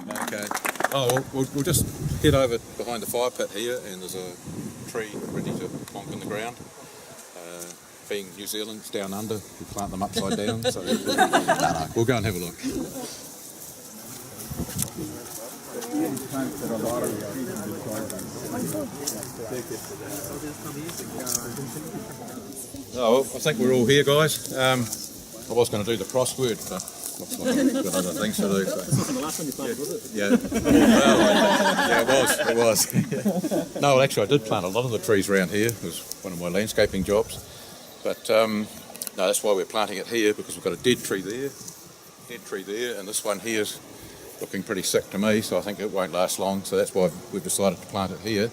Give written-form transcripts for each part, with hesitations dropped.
Okay. Oh, we'll just head over behind the fire pit here, and there's a tree ready to plonk in the ground. Being New Zealand's down under, we plant them upside down, so we'll go and have a look. Oh, I think we're all here, guys. I was going to do the crossword, but looks like I've got other things to do. So. It's not the last one you planted, was it? Yeah. Well, yeah, it was. No, well, actually, I did plant a lot of the trees around here. It was one of my landscaping jobs. But no, that's why we're planting it here, because we've got a dead tree there, and this one here is looking pretty sick to me, so I think it won't last long. So that's why we've decided to plant it here.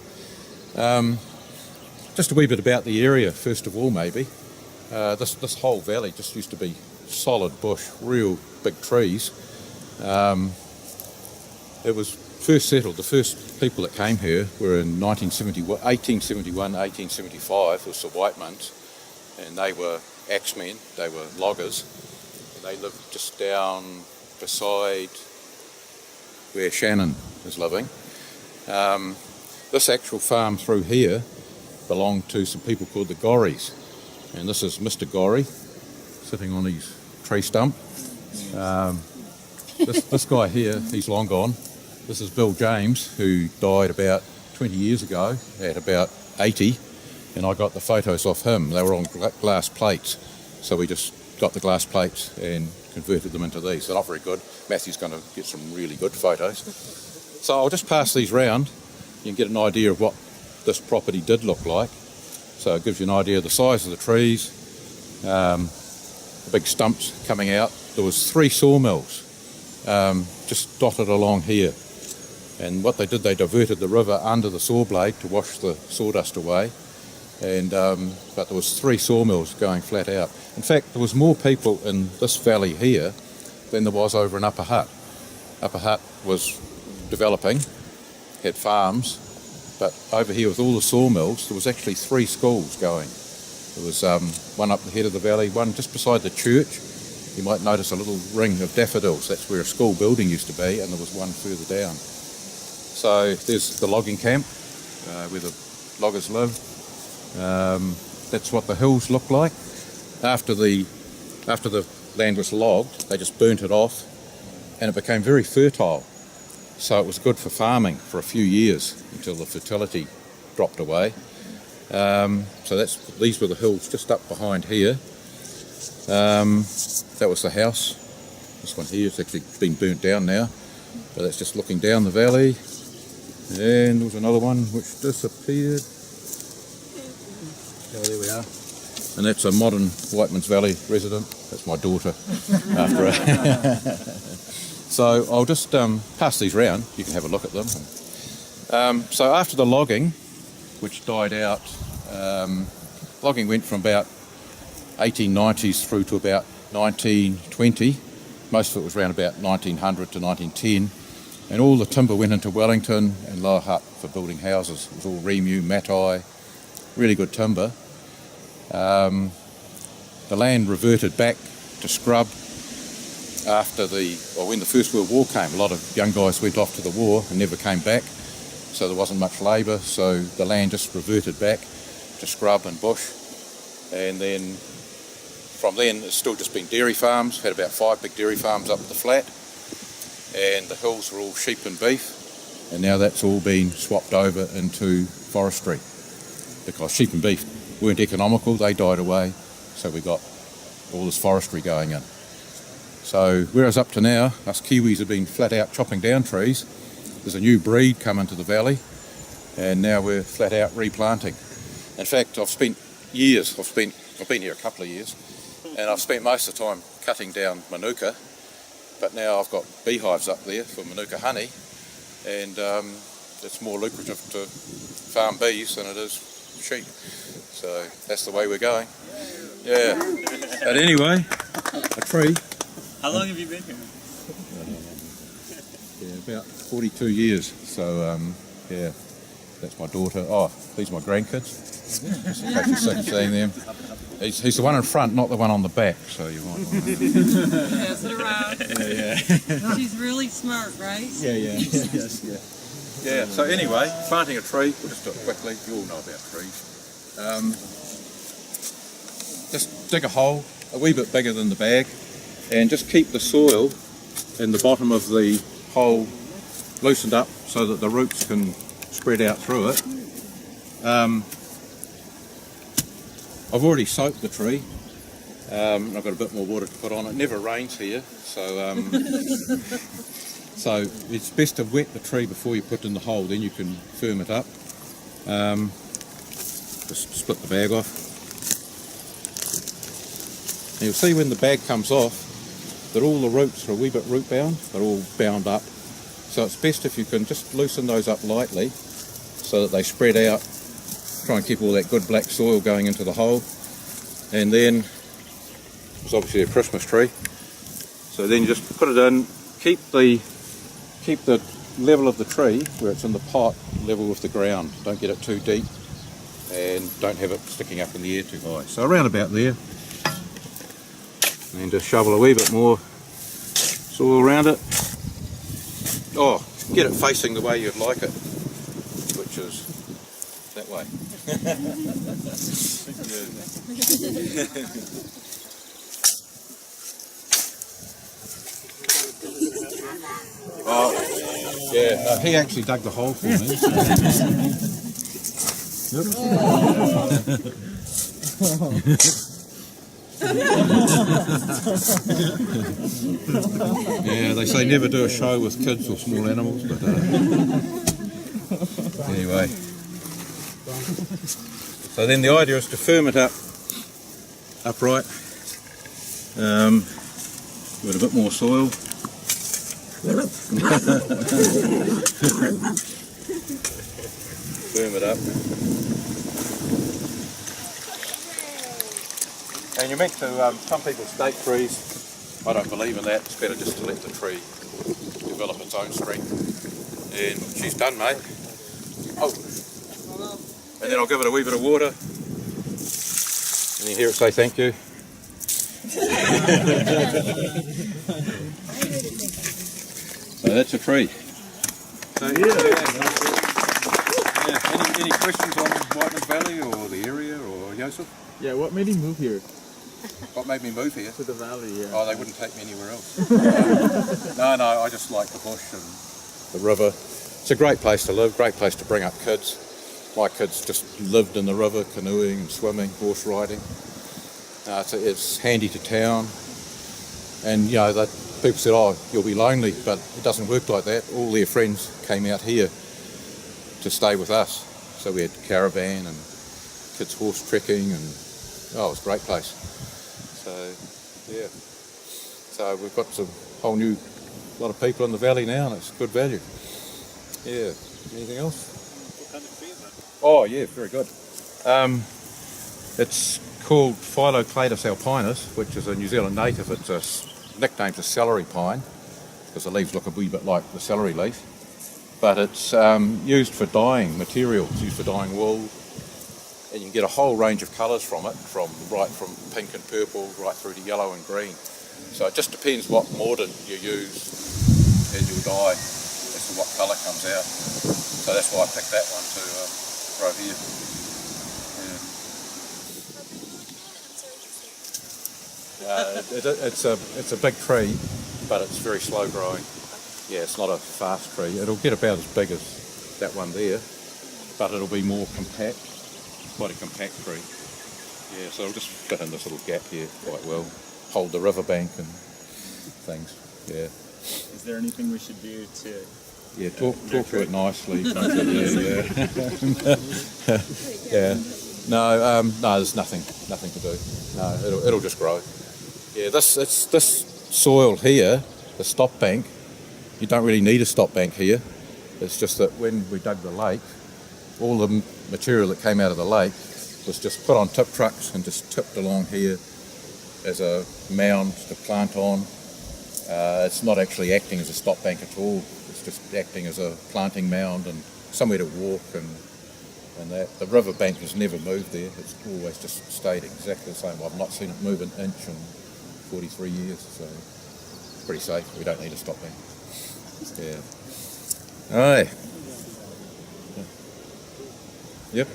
Just a wee bit about the area, first of all, maybe. This whole valley just used to be solid bush, real big trees. It was first settled, the first people that came here were in 1871, 1875, it was the Whitemans, and they were axemen, they were loggers. They lived just down beside where Shannon is living. This actual farm through here belonged to some people called the Gorries, and this is Mr. Gorry sitting on his tree stump. This guy here, he's long gone. This is Bill James, who died about 20 years ago at about 80, and I got the photos off him. They were on glass plates, so we just got the glass plates and converted them into these. They're not very good. Matthew's going to get some really good photos. So I'll just pass these round. You can get an idea of what this property did look like. So it gives you an idea of the size of the trees, the big stumps coming out. There was 3 sawmills just dotted along here. And what they did, they diverted the river under the saw blade to wash the sawdust away. And but there was 3 sawmills going flat out. In fact, there was more people in this valley here than there was over in Upper Hutt. Upper Hutt was developing, had farms, but over here with all the sawmills, there was actually 3 schools going. There was one up the head of the valley, one just beside the church. You might notice a little ring of daffodils. That's where a school building used to be, and there was one further down. So there's the logging camp where the loggers live. That's what the hills look like. After the land was logged, they just burnt it off, and it became very fertile. So it was good for farming for a few years until the fertility dropped away. So these were the hills just up behind here. That was the house. This one here has actually been burnt down now, but that's just looking down the valley. And there was another one which disappeared. Oh, there we are. And that's a modern Whitemans Valley resident. That's my daughter. After her. So I'll just pass these round. You can have a look at them. So after the logging, which died out, logging went from about 1890s through to about 1920. Most of it was around about 1900 to 1910. And all the timber went into Wellington and Lower Hutt for building houses. It was all Remu, Matai, really good timber. The land reverted back to scrub when the First World War came. A lot of young guys went off to the war and never came back, so there wasn't much labour, so the land just reverted back to scrub and bush. And then from then it's still just been dairy farms. Had about 5 big dairy farms up the flat, and the hills were all sheep and beef, and now that's all been swapped over into forestry because sheep and beef weren't economical, they died away, so we got all this forestry going in. So whereas up to now, us Kiwis have been flat out chopping down trees, there's a new breed come into the valley, and now we're flat out replanting. In fact, I've been here a couple of years, and I've spent most of the time cutting down manuka, but now I've got beehives up there for manuka honey, and it's more lucrative to farm bees than it is sheep. So that's the way we're going. Yeah. But anyway, a tree. How long have you been here? Yeah, about 42 years. So yeah, That's my daughter. Oh, these are my grandkids. Just in case you're seeing them. He's the one in front, not the one on the back, so you might want to... Pass it around. Yeah. She's really smart, right? Yeah. Yeah, so anyway, planting a tree, we'll just do it quickly. You all know about trees. Just dig a hole a wee bit bigger than the bag and just keep the soil in the bottom of the hole loosened up so that the roots can spread out through it. I've already soaked the tree. I've got a bit more water to put on it. It never rains here, so so it's best to wet the tree before you put it in the hole, then you can firm it up. Just split the bag off. And you'll see when the bag comes off that all the roots are a wee bit root bound, they're all bound up. So it's best if you can just loosen those up lightly so that they spread out. Try and keep all that good black soil going into the hole. And then, it's obviously a Christmas tree. So then you just put it in, keep the level of the tree where it's in the pot level with the ground. Don't get it too deep and don't have it sticking up in the air too high. So around about there. And just shovel a wee bit more soil around it. Oh, get it facing the way you'd like it, which is that way. Oh, yeah, he actually dug the hole for me. Yeah, they say never do a show with kids or small animals, but anyway. So then the idea is to firm it up upright with a bit more soil. Firm it up. And you're meant to, some people stake trees. I don't believe in that. It's better just to let the tree develop its own strength. And she's done, mate. Oh. And then I'll give it a wee bit of water. And you hear it say thank you. So that's a tree. So any questions on Whiteman Valley or the area or Joseph? Yeah, what made you move here? What made me move here? To the valley, yeah. Oh, they wouldn't take me anywhere else. No, I just like the bush and the river. It's a great place to live, great place to bring up kids. My kids just lived in the river, canoeing and swimming, horse riding. It's handy to town. And, you know, people said, oh, you'll be lonely, but it doesn't work like that. All their friends came out here to stay with us. So we had caravan and kids horse trekking and, oh, it was a great place. So, yeah. So we've got a lot of people in the valley now, and it's good value. Yeah. Anything else? What kind of tree is that? Oh, yeah, very good. It's called Phyllocladus alpinus, which is a New Zealand native. It's nicknamed a celery pine, because the leaves look a wee bit like the celery leaf. But it's used for dyeing material. It's used for dyeing wool. And you can get a whole range of colours from it, from pink and purple right through to yellow and green. So it just depends what mordant you use in your dye as to what colour comes out. So that's why I picked that one to grow here. Yeah. It's a big tree, but it's very slow growing. Yeah, it's not a fast tree. It'll get about as big as that one there, but it'll be more compact. Quite a compact tree. Yeah, so it'll just fit in this little gap here quite well. Hold the riverbank and things. Yeah. Is there anything we should do to... Yeah, talk to it nicely. Yeah. No, there's nothing to do. No, it'll just grow. Yeah, this soil here, the stop bank. You don't really need a stop bank here. It's just that when we dug the lake, all the material that came out of the lake was just put on tip trucks and just tipped along here as a mound to plant on. It's not actually acting as a stop bank at all. It's just acting as a planting mound and somewhere to walk and And the river bank has never moved there. It's always just stayed exactly the same. I've not seen it move an inch in 43 years, so it's pretty safe. We don't need to stop there. Yeah. Aye. Yep.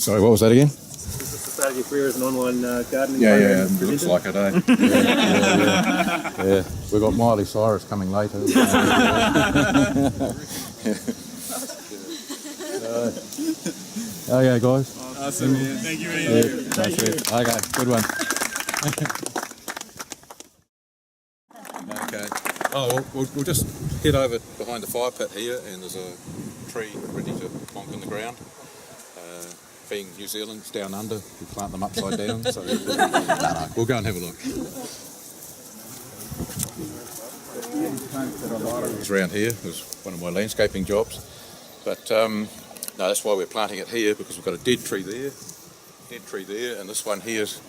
Sorry, what was that again? Is this the strategy for you as an online gardening Yeah, program? it looks like it, eh? Yeah. We've got Miley Cyrus coming later. Okay, guys. Awesome, man. Thank you. Thank you. Okay, good one. Okay. Oh, we'll just head over behind the fire pit here, and there's a tree ready to plonk in the ground. Being New Zealand's down under, we plant them upside down, so we'll go and have a look. It's around here, it was one of my landscaping jobs, but no, that's why we're planting it here, because we've got a dead tree there, and this one here's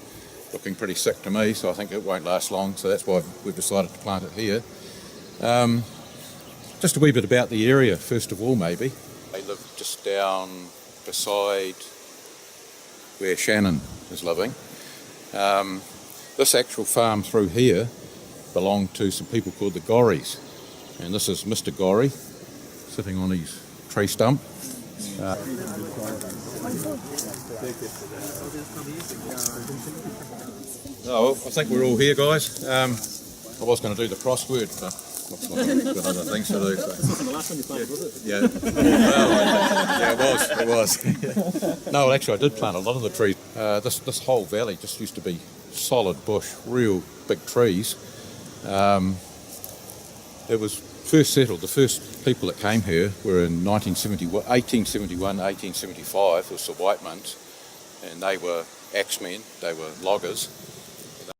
looking pretty sick to me, so I think it won't last long, so that's why we've decided to plant it here. Just a wee bit about the area, first of all, maybe. They live just down beside where Shannon is living. This actual farm through here belonged to some people called the Gorries, and this is Mr. Gorrie sitting on his tree stump. I think we're all here, guys. I was going to do the crossword, but looks like I've got other things to do. So. This wasn't the last one you planted, was it? Yeah, well, it was. No, well, actually, I did plant a lot of the trees. This whole valley just used to be solid bush, real big trees. It was first settled. The first people that came here were in 1871, 1875. It was the Whitemans, and they were axemen. They were loggers.